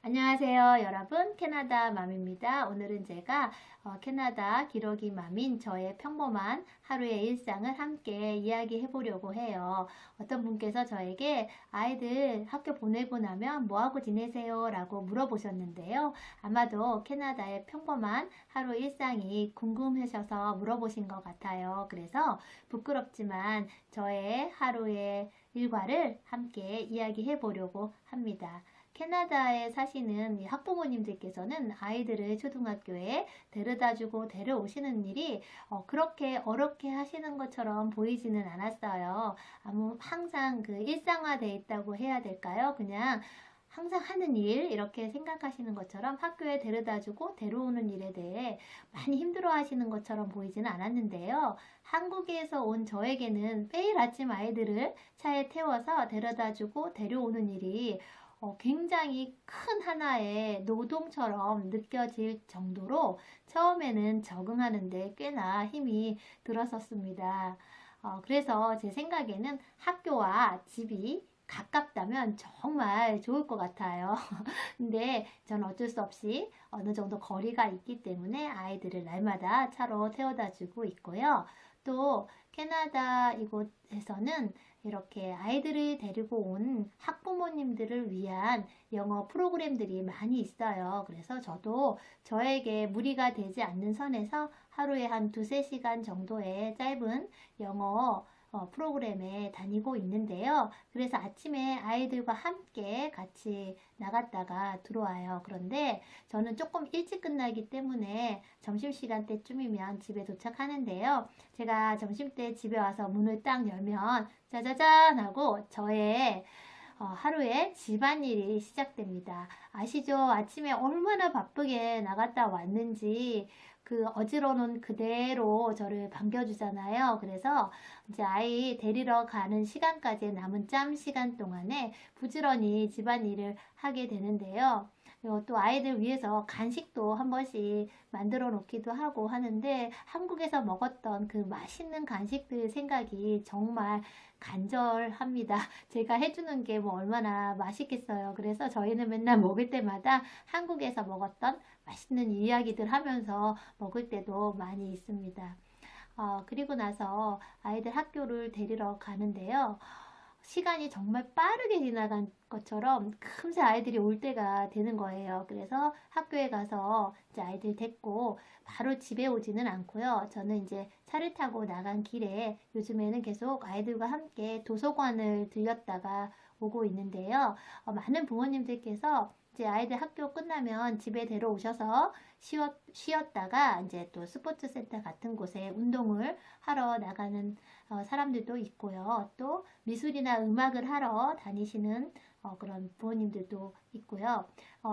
안녕하세요, 여러분. 캐나다 맘입니다. 오늘은 제가 캐나다 기러기 맘인 저의 평범한 하루의 일상을 함께 이야기해 보려고 해요. 어떤 분께서 저에게 아이들 학교 보내고 나면 뭐 하고 지내세요? 라고 물어보셨는데요. 아마도 캐나다의 평범한 하루 일상이 궁금하셔서 물어보신 것 같아요. 그래서 부끄럽지만 저의 하루의 일과를 함께 이야기해 보려고 합니다. 캐나다에 사시는 학부모님들께서는 아이들을 초등학교에 데려다주고 데려오시는 일이 그렇게 어렵게 하시는 것처럼 보이지는 않았어요. 항상 그 일상화되어 있다고 해야 될까요? 그냥 항상 하는 일 이렇게 생각하시는 것처럼 학교에 데려다주고 데려오는 일에 대해 많이 힘들어 하시는 것처럼 보이지는 않았는데요. 한국에서 온 저에게는 매일 아침 아이들을 차에 태워서 데려다주고 데려오는 일이 굉장히 큰 하나의 노동처럼 느껴질 정도로 처음에는 적응하는데 꽤나 힘이 들었었습니다. 그래서 제 생각에는 학교와 집이 가깝다면 정말 좋을 것 같아요. 근데 저는 어쩔 수 없이 어느 정도 거리가 있기 때문에 아이들을 날마다 차로 태워다 주고 있고요. 또 캐나다 이곳에서는 이렇게 아이들을 데리고 온 학부모님들을 위한 영어 프로그램들이 많이 있어요. 그래서 저도 저에게 무리가 되지 않는 선에서 하루에 한 두세 시간 정도의 짧은 영어 프로그램에 다니고 있는데요. 그래서 아침에 아이들과 함께 같이 나갔다가 들어와요. 그런데 저는 조금 일찍 끝나기 때문에 점심시간 때쯤이면 집에 도착하는데요. 제가 점심때 집에 와서 문을 딱 열면 짜자잔 하고 저의 하루에 집안일이 시작됩니다. 아시죠? 아침에 얼마나 바쁘게 나갔다 왔는지 그 어지러운 그대로 저를 반겨주잖아요. 그래서 이제 아이 데리러 가는 시간까지 남은 짬 시간 동안에 부지런히 집안일을 하게 되는데요. 또 아이들 위해서 간식도 한 번씩 만들어 놓기도 하고 하는데 한국에서 먹었던 그 맛있는 간식들 생각이 정말 간절합니다. 제가 해주는 게 뭐 얼마나 맛있겠어요. 그래서 저희는 맨날 먹을 때마다 한국에서 먹었던 맛있는 이야기들 하면서 먹을 때도 많이 있습니다. 그리고 나서 아이들 학교를 데리러 가는데요. 시간이 정말 빠르게 지나간 것처럼 금세 아이들이 올 때가 되는 거예요. 그래서 학교에 가서 이제 아이들 데리고 바로 집에 오지는 않고요. 저는 이제 차를 타고 나간 길에 요즘에는 계속 아이들과 함께 도서관을 들렸다가 오고 있는데요. 많은 부모님들께서 이제 아이들 학교 끝나면 집에 데려오셔서 쉬었다가 이제 또 스포츠 센터 같은 곳에 운동을 하러 나가는 사람들도 있고요. 또 미술이나 음악을 하러 다니시는 그런 부모님들도 있고요.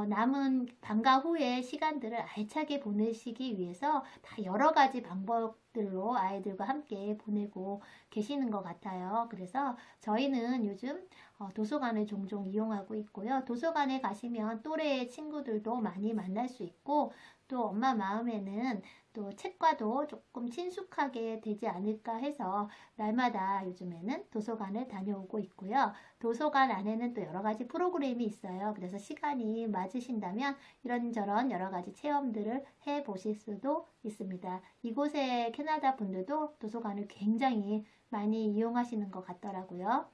남은 방과 후의 시간들을 알차게 보내시기 위해서 다 여러 가지 방법들로 아이들과 함께 보내고 계시는 것 같아요. 그래서 저희는 요즘 도서관을 종종 이용하고 있고요. 도서관에 가시면 또래의 친구들도 많이 만날 수 있고 또 엄마 마음에는 또 책과도 조금 친숙하게 되지 않을까 해서 날마다 요즘에는 도서관을 다녀오고 있고요. 도서관 안에는 또 여러 가지 프로그램이 있어요. 그래서 시간이 맞으신다면 이런저런 여러 가지 체험들을 해 보실 수도 있습니다. 이곳의 캐나다 분들도 도서관을 굉장히 많이 이용하시는 것 같더라고요.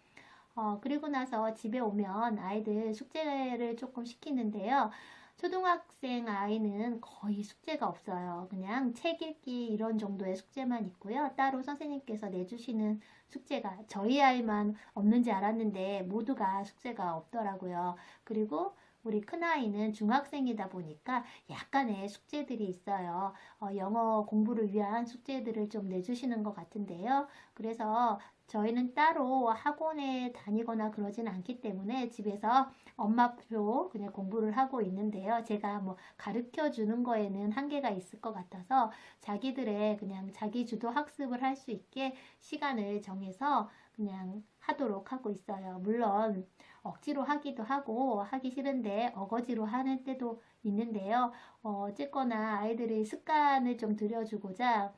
그리고 나서 집에 오면 아이들 숙제를 조금 시키는데요. 초등학생 아이는 거의 숙제가 없어요. 그냥 책 읽기 이런 정도의 숙제만 있고요. 따로 선생님께서 내주시는 숙제가 저희 아이만 없는지 알았는데 모두가 숙제가 없더라고요. 그리고 우리 큰아이는 중학생이다 보니까 약간의 숙제들이 있어요. 영어 공부를 위한 숙제들을 좀 내주시는 것 같은데요. 그래서 저희는 따로 학원에 다니거나 그러진 않기 때문에 집에서 엄마표 그냥 공부를 하고 있는데요. 제가 뭐 가르쳐 주는 거에는 한계가 있을 것 같아서 자기들의 그냥 자기 주도 학습을 할 수 있게 시간을 정해서 그냥 하도록 하고 있어요. 물론 억지로 하기도 하고 하기 싫은데 어거지로 하는 때도 있는데요. 어쨌거나 아이들의 습관을 좀 들여주고자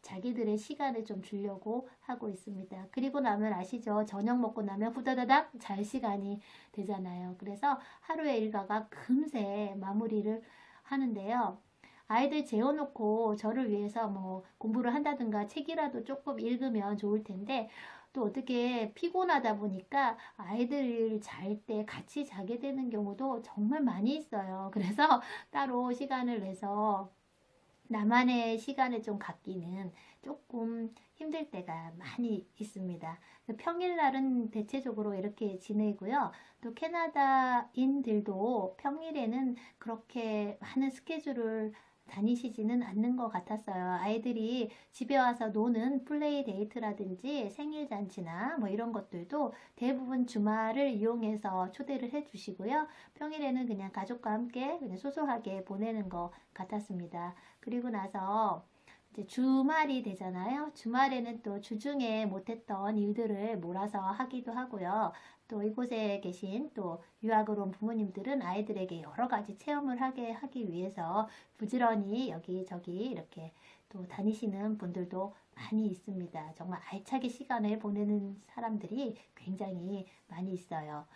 자기들의 시간을 좀 주려고 하고 있습니다. 그리고 나면 아시죠? 저녁 먹고 나면 후다다닥 잘 시간이 되잖아요. 그래서 하루의 일과가 금세 마무리를 하는데요. 아이들 재워놓고 저를 위해서 뭐 공부를 한다든가 책이라도 조금 읽으면 좋을 텐데 또 어떻게 피곤하다 보니까 아이들 잘 때 같이 자게 되는 경우도 정말 많이 있어요. 그래서 따로 시간을 내서 나만의 시간을 좀 갖기는 조금 힘들 때가 많이 있습니다. 평일날은 대체적으로 이렇게 지내고요. 또 캐나다인들도 평일에는 그렇게 많은 스케줄을 다니시지는 않는 것 같았어요. 아이들이 집에 와서 노는 플레이 데이트라든지 생일 잔치나 뭐 이런 것들도 대부분 주말을 이용해서 초대를 해 주시고요. 평일에는 그냥 가족과 함께 그냥 소소하게 보내는 것 같았습니다. 그리고 나서 이제 주말이 되잖아요. 주말에는 또 주중에 못했던 일들을 몰아서 하기도 하고요. 또 이곳에 계신 또 유학을 온 부모님들은 아이들에게 여러 가지 체험을 하기 위해서 부지런히 여기저기 이렇게 또 다니시는 분들도 많이 있습니다. 정말 알차게 시간을 보내는 사람들이 굉장히 많이 있어요.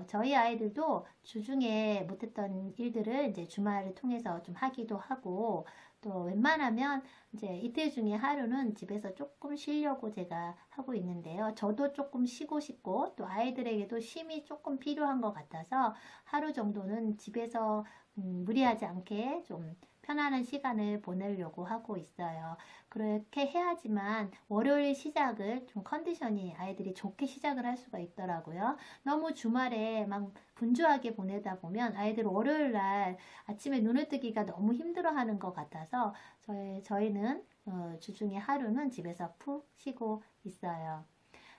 저희 아이들도 주중에 못했던 일들을 이제 주말을 통해서 좀 하기도 하고, 또 웬만하면 이제 이틀 중에 하루는 집에서 조금 쉬려고 제가 하고 있는데요. 저도 조금 쉬고 싶고, 또 아이들에게도 쉼이 조금 필요한 것 같아서 하루 정도는 집에서 무리하지 않게 좀 편안한 시간을 보내려고 하고 있어요. 그렇게 해야지만 월요일 시작을 좀 컨디션이 아이들이 좋게 시작을 할 수가 있더라고요. 너무 주말에 막 분주하게 보내다 보면 아이들 월요일 날 아침에 눈을 뜨기가 너무 힘들어하는 것 같아서 저희는 주중에 하루는 집에서 푹 쉬고 있어요.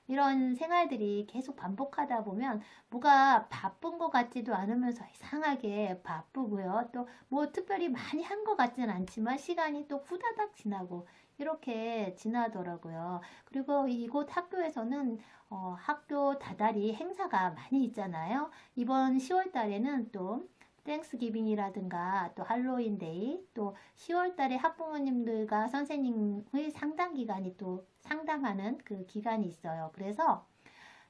이런 생활들이 계속 반복하다 보면 뭐가 바쁜 것 같지도 않으면서 이상하게 바쁘고요. 또 뭐 특별히 많이 한 것 같지는 않지만 시간이 또 후다닥 지나고 이렇게 지나더라고요. 그리고 이곳 학교에서는 학교 다달이 행사가 많이 있잖아요. 이번 10월 달에는 또 땡스기빙이라든가 또 할로윈데이 또 10월 달에 학부모님들과 선생님의 상담 기간이 또 상담하는 그 기간이 있어요. 그래서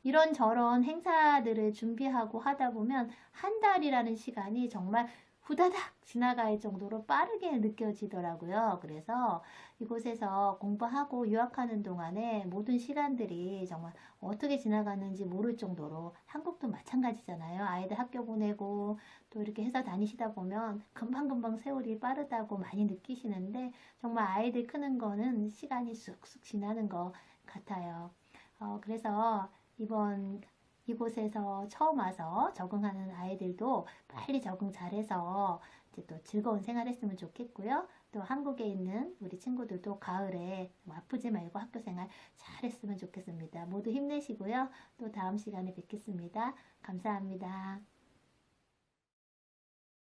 이런저런 행사들을 준비하고 하다 보면 한 달이라는 시간이 정말 후다닥 지나갈 정도로 빠르게 느껴지더라고요. 그래서 이곳에서 공부하고 유학하는 동안에 모든 시간들이 정말 어떻게 지나가는지 모를 정도로 한국도 마찬가지잖아요. 아이들 학교 보내고 또 이렇게 회사 다니시다 보면 금방금방 세월이 빠르다고 많이 느끼시는데 정말 아이들 크는 거는 시간이 쑥쑥 지나는 것 같아요. 그래서 이곳에서 처음 와서 적응하는 아이들도 빨리 적응 잘해서 이제 또 즐거운 생활 했으면 좋겠고요. 또 한국에 있는 우리 친구들도 가을에 뭐 아프지 말고 학교 생활 잘 했으면 좋겠습니다. 모두 힘내시고요. 또 다음 시간에 뵙겠습니다. 감사합니다.